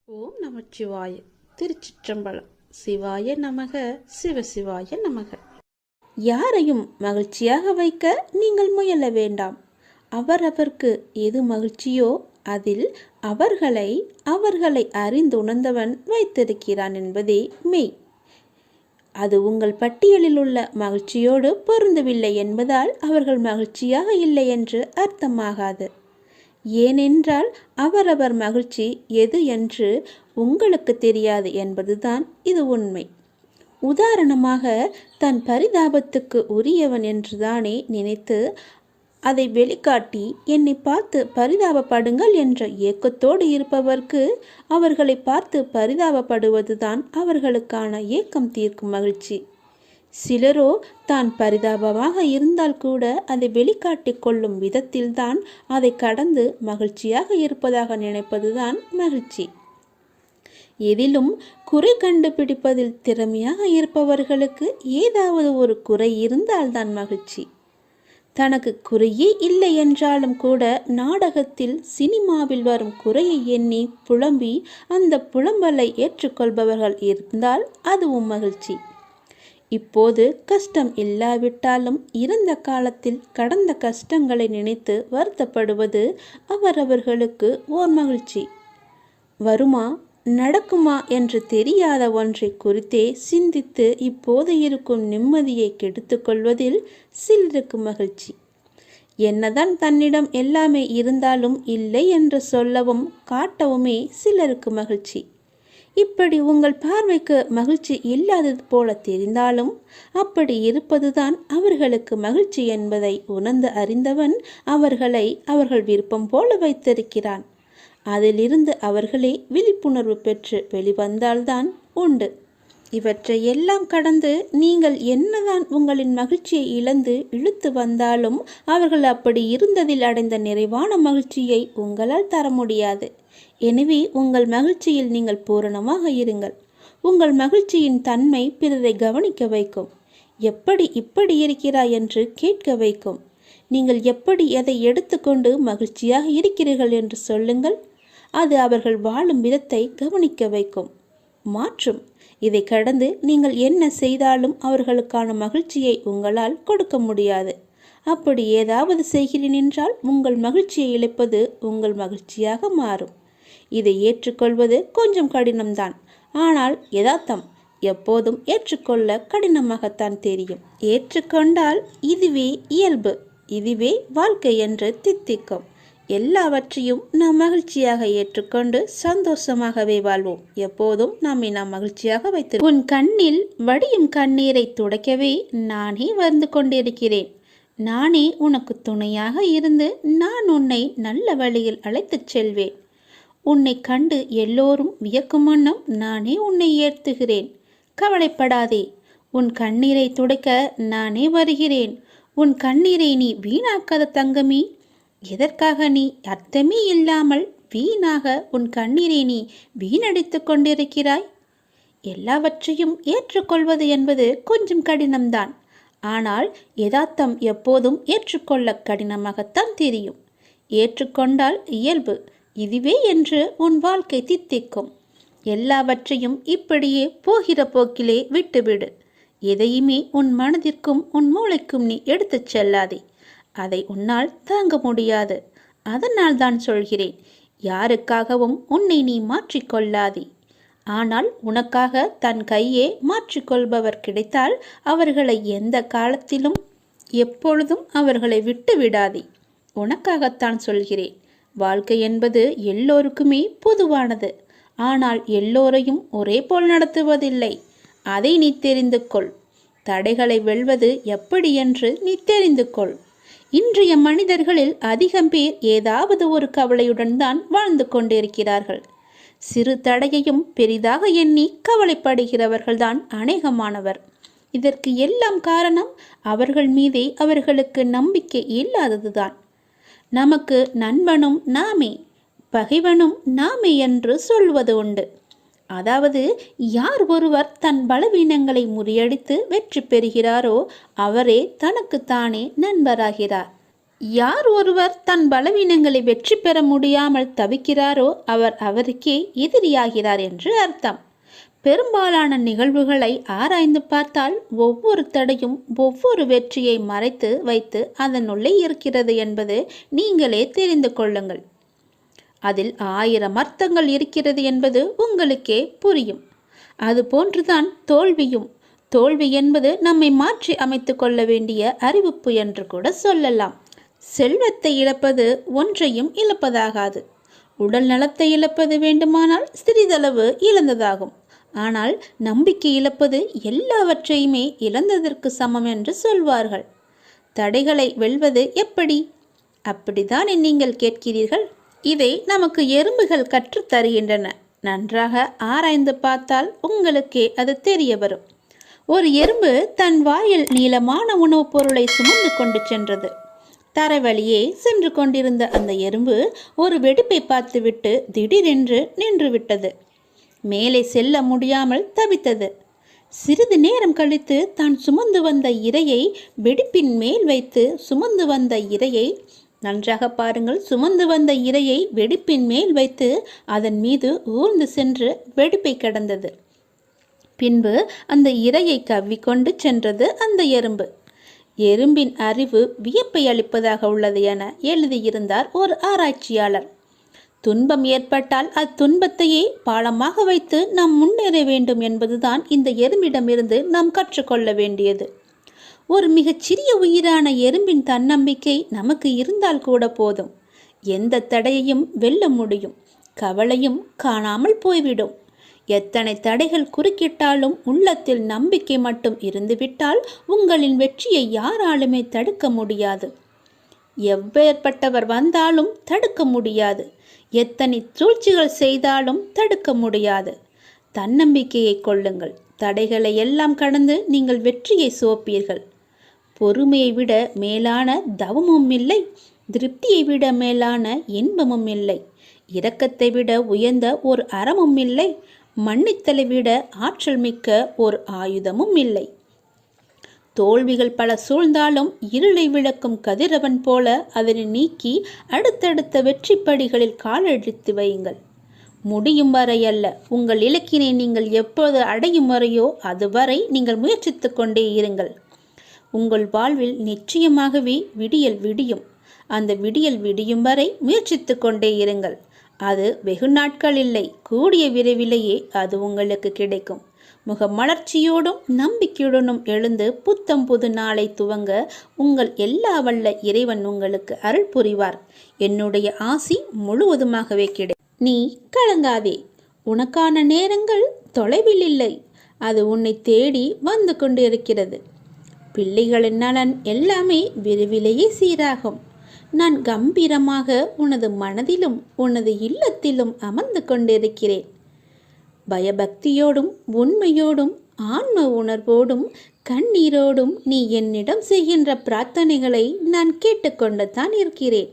ஓம் நமச்சிவாய. திருச்சிற்றம்பலம். சிவாய நமக, சிவசிவாய நமக. யாரையும் மகிழ்ச்சியாக வைக்க நீங்கள் முயல வேண்டாம். அவரவர்க்கு எது மகிழ்ச்சியோ அதில் அவர்களை அறிந்துணர்ந்தவன் வைத்திருக்கிறான் என்பதே மெய். அது உங்கள் பட்டியலில் உள்ள மகிழ்ச்சியோடு பொருந்தவில்லை என்பதால் அவர்கள் மகிழ்ச்சியாக இல்லை என்று அர்த்தமாகாது. ஏனென்றால் அவரவர் மகிழ்ச்சி எது என்று உங்களுக்கு தெரியாது என்பதுதான் இது உண்மை. உதாரணமாக, தன் பரிதாபத்துக்கு உரியவன் என்றுதானே நினைத்து அதை வெளிக்காட்டி என்னை பார்த்து பரிதாபப்படுங்கள் என்ற ஏக்கத்தோடு இருப்பவர்க்கு அவர்களை பார்த்து பரிதாபப்படுவதுதான் அவர்களுக்கான ஏக்கம் தீர்க்கும் மகிழ்ச்சி. சிலரோ தான் பரிதாபமாக இருந்தால் கூட அதை வெளிக்காட்டி கொள்ளும் விதத்தில்தான் அதை கடந்து மகிழ்ச்சியாக இருப்பதாக நினைப்பதுதான் மகிழ்ச்சி. எதிலும் குறை கண்டுபிடிப்பதில் திறமையாக இருப்பவர்களுக்கு ஏதாவது ஒரு குறை இருந்தால்தான் மகிழ்ச்சி. தனக்கு குறையே இல்லை என்றாலும் கூட நாடகத்தில் சினிமாவில் வரும் குறையை எண்ணி புலம்பி அந்த புலம்பலை ஏற்றுக்கொள்பவர்கள் இருந்தால் அதுவும் மகிழ்ச்சி. இப்போது கஷ்டம் இல்லாவிட்டாலும் இறந்த காலத்தில் கடந்த கஷ்டங்களை நினைத்து வருத்தப்படுவது அவரவர்களுக்கு ஓர் மகிழ்ச்சி. வருமா நடக்குமா என்று தெரியாத ஒன்றை குறித்தே சிந்தித்து இப்போது இருக்கும் நிம்மதியை கெடுத்து கொள்வதில் சிலருக்கு மகிழ்ச்சி. என்னதான் தன்னிடம் எல்லாமே இருந்தாலும் இல்லை என்று சொல்லவும் காட்டவுமே சிலருக்கு மகிழ்ச்சி. இப்படி உங்கள் பார்வைக்கு மகிழ்ச்சி இல்லாதது போல தெரிந்தாலும் அப்படி இருப்பதுதான் அவர்களுக்கு மகிழ்ச்சி என்பதை உணர்ந்து அறிந்தவன் அவர்களை அவர்கள் விருப்பம் போல வைத்திருக்கிறான். அதிலிருந்து அவர்களே விழிப்புணர்வு பெற்று வெளிவந்தால்தான் உண்டு. இவற்றை எல்லாம் கடந்து நீங்கள் என்னதான் உங்களின் மகிழ்ச்சியை இழந்து இழுத்து வந்தாலும் அவர்கள் அப்படி இருந்ததில் அடைந்த நிறைவான மகிழ்ச்சியை உங்களால் தர முடியாது. எனவே உங்கள் மகிழ்ச்சியில் நீங்கள் பூரணமாக இருங்கள். உங்கள் மகிழ்ச்சியின் தன்மை பிறரை கவனிக்க வைக்கும். எப்படி இப்படி இருக்கிறாய் என்று கேட்க வைக்கும். நீங்கள் எப்படி எதை எடுத்துக்கொண்டு மகிழ்ச்சியாக இருக்கிறீர்கள் என்று சொல்லுங்கள். அது அவர்கள் வாழும் விதத்தை கவனிக்க வைக்கும், மாற்றும். இதை கடந்து நீங்கள் என்ன செய்தாலும் அவர்களுக்கான மகிழ்ச்சியை உங்களால் கொடுக்க முடியாது. அப்படி ஏதாவது செய்கிறேன் என்றால் உங்கள் மகிழ்ச்சியை இழப்பது உங்கள் மகிழ்ச்சியாக மாறும். இதை ஏற்றுக்கொள்வது கொஞ்சம் கடினம்தான். ஆனால் யதார்த்தம் எப்போதும் ஏற்றுக்கொள்ள கடினமாகத்தான் தெரியும். ஏற்றுக்கொண்டால் இதுவே இயல்பு, இதுவே வாழ்க்கை என்று தித்திக்கும். எல்லாவற்றையும் நாம் மகிழ்ச்சியாக ஏற்றுக்கொண்டு சந்தோஷமாகவே வாழ்வோம். எப்போதும் நம்மை நாம் மகிழ்ச்சியாக வைத்து. உன் கண்ணில் வடியும் கண்ணீரை துடைக்கவே நானே வந்து கொண்டிருக்கிறேன். நானே உனக்கு துணையாக இருந்து நான் உன்னை நல்ல வழியில் அழைத்துச் செல்வேன். உன்னை கண்டு எல்லோரும் வியக்கும் வண்ணம் நானே உன்னை ஏற்றுகிறேன். கவலைப்படாதே, உன் கண்ணீரை துடைக்க நானே வருகிறேன். உன் கண்ணீரை நீ வீணாக்காத தங்கமே. எதற்காக நீ அர்த்தமே இல்லாமல் வீணாக உன் கண்ணீரை நீ வீணடித்து கொண்டிருக்கிறாய்? எல்லாவற்றையும் ஏற்றுக்கொள்வது என்பது கொஞ்சம் கடினம்தான். ஆனால் யதார்த்தம் எப்போதும் ஏற்றுக்கொள்ள கடினமாகத்தான் தெரியும். ஏற்றுக்கொண்டால் இயல்பு இதுவே என்று உன் வாழ்க்கை தித்திக்கும். எல்லாவற்றையும் இப்படியே போகிற போக்கிலே விட்டுவிடு. எதையுமே உன் மனதிற்கும் உன் மூளைக்கும் நீ எடுத்துச் செல்லாதே. அதை உன்னால் தாங்க முடியாது. அதனால் தான் சொல்கிறேன், யாருக்காகவும் உன்னை நீ மாற்றிக்கொள்ளாதே. ஆனால் உனக்காக தன் கையே மாற்றிக்கொள்பவர் கிடைத்தால் அவர்களை எந்த காலத்திலும் எப்பொழுதும் அவர்களை விட்டு விடாதே. உனக்காகத்தான் சொல்கிறேன். வாழ்க்கை என்பது எல்லோருக்குமே பொதுவானது. ஆனால் எல்லோரையும் ஒரே போல் நடத்துவதில்லை. அதை நீ தெரிந்து கொள். தடைகளை வெல்வது எப்படி என்று நீ தெரிந்து கொள். இன்றைய மனிதர்களில் அதிகம் பேர் ஏதாவது ஒரு கவலையுடன் தான் வாழ்ந்து கொண்டிருக்கிறார்கள். சிறு தடையையும் பெரிதாக எண்ணி கவலைப்படுகிறவர்கள்தான் அநேகமானவர். இதற்கு எல்லாம் காரணம் அவர்கள் மீதே அவர்களுக்கு நம்பிக்கை இல்லாததுதான். நமக்கு நண்பனும் நாமே, பகைவனும் நாமே என்று சொல்வது உண்டு. அதாவது யார் ஒருவர் தன் பலவீனங்களை முறியடித்து வெற்றி பெறுகிறாரோ அவரே தனக்குத்தானே நண்பராகிறார். யார் ஒருவர் தன் பலவீனங்களை வெற்றி பெற முடியாமல் தவிக்கிறாரோ அவர் அவருக்கே எதிரியாகிறார் என்று அர்த்தம். பெரும்பாலான நிகழ்வுகளை ஆராய்ந்து பார்த்தால் ஒவ்வொரு தடையும் ஒவ்வொரு வெற்றியை மறைத்து வைத்து அதனுள்ளே இருக்கிறது என்பது நீங்களே தெரிந்து கொள்ளுங்கள். அதில் 1000 அர்த்தங்கள் இருக்கிறது என்பது உங்களுக்கே புரியும். அதுபோன்றுதான் தோல்வியும். தோல்வி என்பது நம்மை மாற்றி அமைத்து கொள்ள வேண்டிய அறிவிப்பு என்று கூட சொல்லலாம். செல்வத்தை இழப்பது ஒன்றையும் இழப்பதாகாது. உடல் நலத்தை இழப்பது வேண்டுமானால் சிறிதளவு இழந்ததாகும். ஆனால் நம்பிக்கை இழப்பது எல்லாவற்றையுமே இழந்ததற்கு சமம் என்று சொல்வார்கள். தடைகளை வெல்வது எப்படி? அப்படித்தான் நீங்கள் கேட்கிறீர்கள். இதை நமக்கு எறும்புகள் கற்றுத் தருகின்றன. நன்றாக ஆராய்ந்து பார்த்தால் உங்களுக்கே அது தெரிய வரும். ஒரு எறும்பு தன் வாயில் நீளமான உணவுப் பொருளை சுமந்து கொண்டு சென்றது. தரைவழியே சென்று கொண்டிருந்த அந்த எறும்பு ஒரு வெடிப்பை பார்த்துவிட்டு திடீரென்று நின்று விட்டது. மேலே செல்ல முடியாமல் தவித்தது. சிறிது நேரம் கழித்து தான் சுமந்து வந்த இரையை வெடிப்பின் மேல் வைத்து சுமந்து வந்த இரையை நன்றாக பாருங்கள், சுமந்து வந்த இரையை வெடிப்பின் மேல் வைத்து அதன் மீது ஊர்ந்து சென்று வெடிப்பை கடந்தது. பின்பு அந்த இரையை கவ்விக்கொண்டு சென்றது அந்த எறும்பு. எறும்பின் அறிவு வியப்பை அளிப்பதாக உள்ளது என எழுதியிருந்தார் ஒரு ஆராய்ச்சியாளர். துன்பம் ஏற்பட்டால் அத்துன்பத்தையே பாலமாக வைத்து நாம் முன்னேற வேண்டும் என்பதுதான் இந்த எறும்பிடமிருந்து நாம் கற்றுக்கொள்ள வேண்டியது. ஒரு மிகச்சிறிய உயிரான எறும்பின் தன்னம்பிக்கை நமக்கு இருந்தால் கூட போதும். எந்த தடையையும் வெல்ல முடியும். கவலையும் காணாமல் போய்விடும். எத்தனை தடைகள் குறுக்கிட்டாலும் உள்ளத்தில் நம்பிக்கை மட்டும் இருந்துவிட்டால் உங்களின் வெற்றியை யாராலுமே தடுக்க முடியாது. எவ்வேற்பட்டவர் வந்தாலும் தடுக்க முடியாது. எத்தனை சூழ்ச்சிகள் செய்தாலும் தடுக்க முடியாது. தன்னம்பிக்கையை கொள்ளுங்கள். தடைகளை எல்லாம் கடந்து நீங்கள் வெற்றியை சுவைப்பீர்கள். பொறுமையை விட மேலான தவமும் இல்லை. திருப்தியை விட மேலான இன்பமும் இல்லை. இரக்கத்தை விட உயர்ந்த ஒரு அறமும் இல்லை. மன்னித்தலை விட ஆற்றல் மிக்க ஒரு ஆயுதமும் இல்லை. தோல்விகள் பல சூழ்ந்தாலும் இருளை விளக்கும் கதிரவன் போல அதனை நீக்கி அடுத்தடுத்த வெற்றி படிகளில் காலெடுத்து வையுங்கள். முடியும் வரை அல்ல, உங்கள் இலக்கினை நீங்கள் எப்போது அடையும் வரையோ அதுவரை நீங்கள் முயற்சித்து கொண்டே இருங்கள். உங்கள் வாழ்வில் நிச்சயமாகவே விடியல் விடியும். அந்த விடியல் விடியும் வரை முயற்சித்து கொண்டே இருங்கள். அது வெகு நாட்கள் இல்லை, கூடிய விரைவிலேயே அது உங்களுக்கு கிடைக்கும். முகமலர்ச்சியோடும் நம்பிக்கையுடனும் எழுந்து புத்தம் புது நாளை துவங்க உங்கள் எல்லா வல்ல இறைவன் உங்களுக்கு அருள் புரிவார். என்னுடைய ஆசி முழுவதுமாகவே கிடைக்கும். நீ கலங்காதே. உனக்கான நேரங்கள் தொலைவில் இல்லை. அது உன்னை தேடி வந்து கொண்டிருக்கிறது. பிள்ளைகளின் நலன் எல்லாமே விரைவிலேயே சீராகும். நான் கம்பீரமாக உனது மனதிலும் உனது இல்லத்திலும் அமர்ந்து கொண்டிருக்கிறேன். பயபக்தியோடும் உண்மையோடும் ஆன்ம உணர்வோடும் கண்ணீரோடும் நீ என்னிடம் செய்கின்ற பிரார்த்தனைகளை நான் கேட்டுக்கொண்டு தான் இருக்கிறேன்.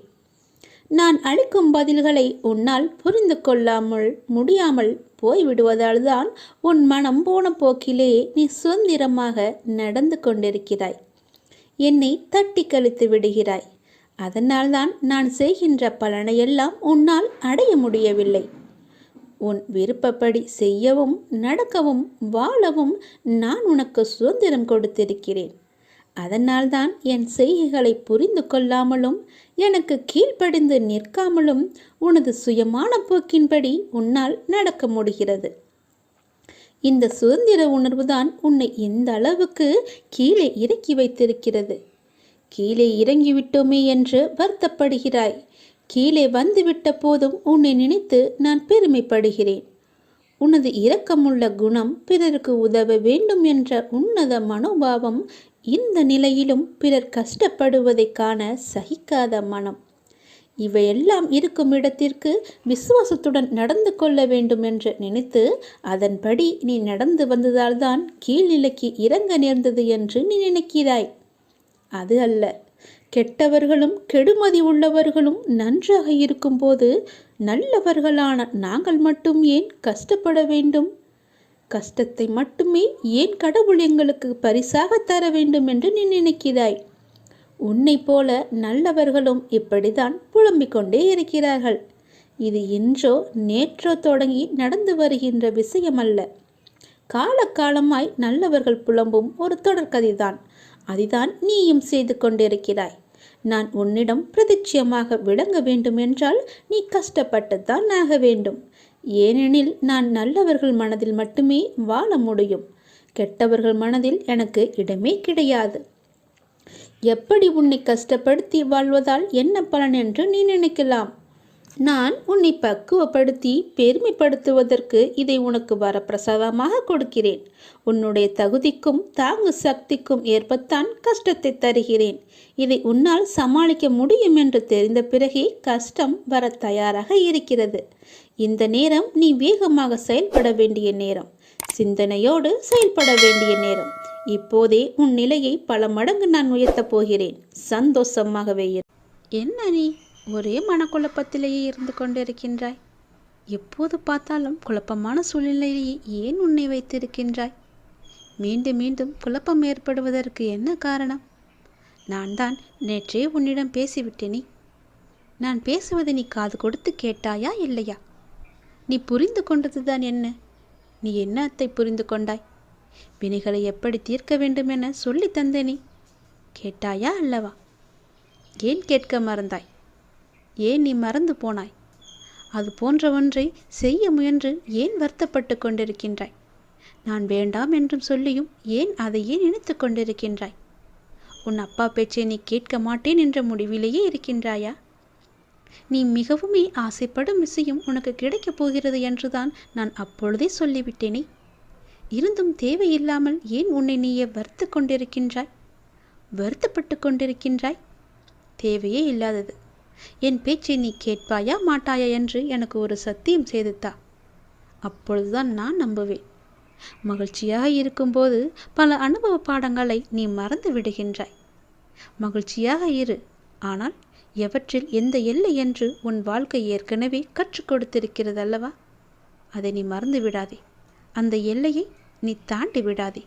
நான் அளிக்கும் பதில்களை உன்னால் புரிந்து கொள்ளாமல் முடியாமல் போய்விடுவதால் தான் உன் மனம் போன போக்கிலே நீ சுதந்திரமாக நடந்து கொண்டிருக்கிறாய். என்னை தட்டி கழித்து விடுகிறாய். அதனால்தான் நான் செய்கின்ற பலனையெல்லாம் உன்னால் அடைய முடியவில்லை. உன் விருப்பப்படி செய்யவும் நடக்கவும் வாழவும் நான் உனக்கு சுதந்திரம் கொடுத்திருக்கிறேன். அதனால்தான் என் செய்கைகளை புரிந்து கொள்ளாமலும் எனக்கு கீழ்ப்படிந்து நிற்காமலும் உனது சுயமான போக்கின்படி உன்னால் நடக்க முடிகிறது. இந்த சுதந்திர உணர்வுதான் உன்னை இந்த அளவுக்கு கீழே இறக்கி வைத்திருக்கிறது. கீழே இறங்கிவிட்டோமே என்று வருத்தப்படுகிறாய். கீழே வந்துவிட்ட போதும் உன்னை நினைத்து நான் பெருமைப்படுகிறேன். உனது இரக்கமுள்ள குணம், பிறருக்கு உதவ வேண்டும் என்ற உன்னத மனோபாவம், இந்த நிலையிலும் பிறர் கஷ்டப்படுவதை காண சகிக்காத மனம், இவையெல்லாம் இருக்கும் இடத்திற்கு விசுவாசத்துடன் நடந்து கொள்ள வேண்டும் என்று நினைத்து அதன்படி நீ நடந்து வந்ததால்தான் கீழ்நிலைக்கு இறங்க நேர்ந்தது என்று நீ நினைக்கிறாய். அது அல்ல. கெட்டவர்களும் கெடுமதி உள்ளவர்களும் நன்றாக இருக்கும்போது நல்லவர்களான நாங்கள் மட்டும் ஏன் கஷ்டப்பட வேண்டும்? கஷ்டத்தை மட்டுமே ஏன் கடவுள் எங்களுக்கு பரிசாக தர வேண்டும் என்று நீ நினைக்கிறாய்? உன்னைப் போல நல்லவர்களும் இப்படித்தான் புலம்பிக் கொண்டே இருக்கிறார்கள். இது இன்றோ நேற்றோ தொடங்கி நடந்து வருகின்ற விஷயமல்ல. காலகாலமாய் நல்லவர்கள் புலம்பும் ஒரு தொடர்கதைதான். அதுதான் நீயும் செய்து கொண்டிருக்கிறாய். நான் உன்னிடம் பிரதிட்சியமாக விளங்க வேண்டுமென்றால் நீ கஷ்டப்பட்டுத்தான் ஆக வேண்டும். ஏனெனில் நான் நல்லவர்கள் மனதில் மட்டுமே வாழ முடியும். கெட்டவர்கள் மனதில் எனக்கு இடமே கிடையாது. எப்படி உன்னை கஷ்டப்படுத்தி வாழ்வதால் என்ன பலன் என்று நீ நினைக்கலாம். நான் உன்னை பக்குவப்படுத்தி பெருமைப்படுத்துவதற்கு இதை உனக்கு வரப்பிரசாதமாக கொடுக்கிறேன். உன்னுடைய தகுதிக்கும் தாங்கு சக்திக்கும் ஏற்பத்தான் கஷ்டத்தை தருகிறேன். இதை உன்னால் சமாளிக்க முடியும் என்று தெரிந்த பிறகே கஷ்டம் வர தயாராக இருக்கிறது. இந்த நேரம் நீ வேகமாக செயல்பட வேண்டிய நேரம், சிந்தனையோடு செயல்பட வேண்டிய நேரம். இப்போதே உன் நிலையை பல மடங்கு நான் உயர்த்தப் போகிறேன். சந்தோஷமாகவே இரு. என்ன நீ ஒரே மனக்குழப்பத்திலேயே இருந்து கொண்டிருக்கின்றாய்? எப்போது பார்த்தாலும் குழப்பமான சூழ்நிலையிலேயே ஏன் உன்னை வைத்திருக்கின்றாய்? மீண்டும் மீண்டும் குழப்பம் ஏற்படுவதற்கு என்ன காரணம்? நான் தான் நேற்றே உன்னிடம் பேசிவிட்டேனே. நான் பேசுவதை நீ காது கொடுத்து கேட்டாயா இல்லையா? நீ புரிந்து கொண்டதுதான் என்ன? நீ என்னத்தை புரிந்து கொண்டாய்? வினைகளை எப்படி தீர்க்க வேண்டும் என சொல்லி தந்தேனே. கேட்டாயா அல்லவா? ஏன் கேட்க மறந்தாய்? ஏன் நீ மறந்து போனாய்? அது போன்ற ஒன்றை செய்ய முயன்று ஏன் வருத்தப்பட்டு கொண்டிருக்கின்றாய்? நான் வேண்டாம் என்றும் சொல்லியும் ஏன் அதையே நினைத்து கொண்டிருக்கின்றாய்? உன் அப்பா பேச்சை நீ கேட்க மாட்டேன் என்ற முடிவிலேயே இருக்கின்றாயா? நீ மிகவுமே ஆசைப்படும் விஷயம் உனக்கு கிடைக்கப் போகிறது என்றுதான் நான் அப்பொழுதே சொல்லிவிட்டேனே. இருந்தும் தேவையில்லாமல் ஏன் உன்னை நீயே வருத்து கொண்டிருக்கின்றாய்? வருத்தப்பட்டு கொண்டிருக்கின்றாய்? தேவையே இல்லாதது. என் பேச்சை நீ கேட்பாயா மாட்டாயா என்று எனக்கு ஒரு சத்தியம் செய்துத்தா. அப்பொழுதுதான் நான் நம்புவேன். மகிழ்ச்சியாக இருக்கும்போது பல அனுபவ பாடங்களை நீ மறந்து விடுகின்றாய். மகிழ்ச்சியாக இரு, ஆனால் எவற்றில் எந்த எல்லை என்று உன் வாழ்க்கை ஏற்கனவே கற்றுக் கொடுத்திருக்கிறது அல்லவா? அதை நீ மறந்து விடாதே. அந்த எல்லையை நீ தாண்டி விடாதே.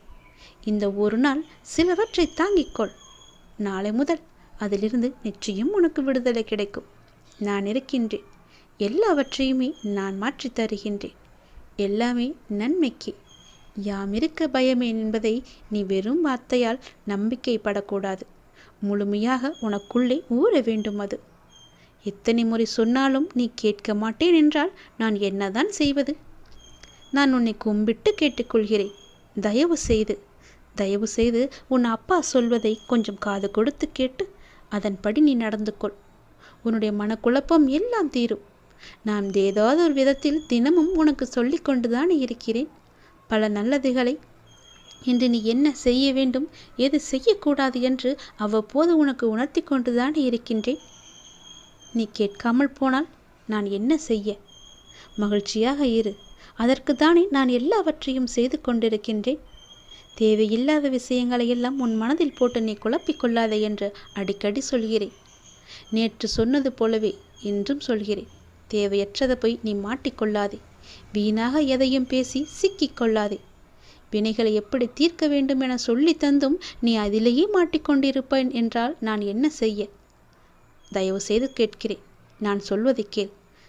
இந்த ஒரு நாள் சிலவற்றை தாங்கிக்கொள். நாளை முதல் அதிலிருந்து நிச்சயம் உனக்கு விடுதலை கிடைக்கும். நான் இருக்கின்றேன். எல்லாவற்றையுமே நான் மாற்றி தருகின்றேன். எல்லாமே நன்மைக்கு. யாம் இருக்க பயமே என்பதை நீ வெறும் வார்த்தையால் நம்பிக்கைப்படக்கூடாது. முழுமையாக உனக்குள்ளே ஊற வேண்டும். அது எத்தனை முறை சொன்னாலும் நீ கேட்க மாட்டேன் என்றால் நான் என்னதான் செய்வது? நான் உன்னை கும்பிட்டு கேட்டுக்கொள்கிறேன். தயவு செய்து உன் அப்பா சொல்வதை கொஞ்சம் காது கொடுத்து கேட்டு அதன்படி நீ நடந்து கொள். உன்னுடைய மனக்குழப்பம் எல்லாம் தீரும். நான் ஏதாவது ஒரு விதத்தில் தினமும் உனக்கு சொல்லி கொண்டுதானே இருக்கிறேன். பல நல்லதுகளை இன்று நீ என்ன செய்ய வேண்டும், எது செய்யக்கூடாது என்று அவ்வப்போது உனக்கு உணர்த்தி கொண்டுதானே இருக்கின்றேன். நீ கேட்காமல் போனால் நான் என்ன செய்ய? மகிழ்ச்சியாக இரு. அதற்குத்தானே நான் எல்லாவற்றையும் செய்து கொண்டிருக்கின்றேன். தேவையில்லாத விஷயங்களை எல்லாம் உன் மனதில் போட்டு நீ குழப்பிக்கொள்ளாதே என்று அடிக்கடி சொல்கிறேன். நேற்று சொன்னது போலவே இன்றும் சொல்கிறேன். தேவையற்றதை போய் நீ மாட்டிக்கொள்ளாதே. வீணாக எதையும் பேசி சிக்கிக்கொள்ளாதே. வினைகளை எப்படி தீர்க்க வேண்டும் என சொல்லி தந்தும் நீ அதிலேயே மாட்டிக்கொண்டிருப்பேன் என்றால் நான் என்ன செய்ய? தயவு செய்து கேட்கிறேன். நான் சொல்வதை கேள்.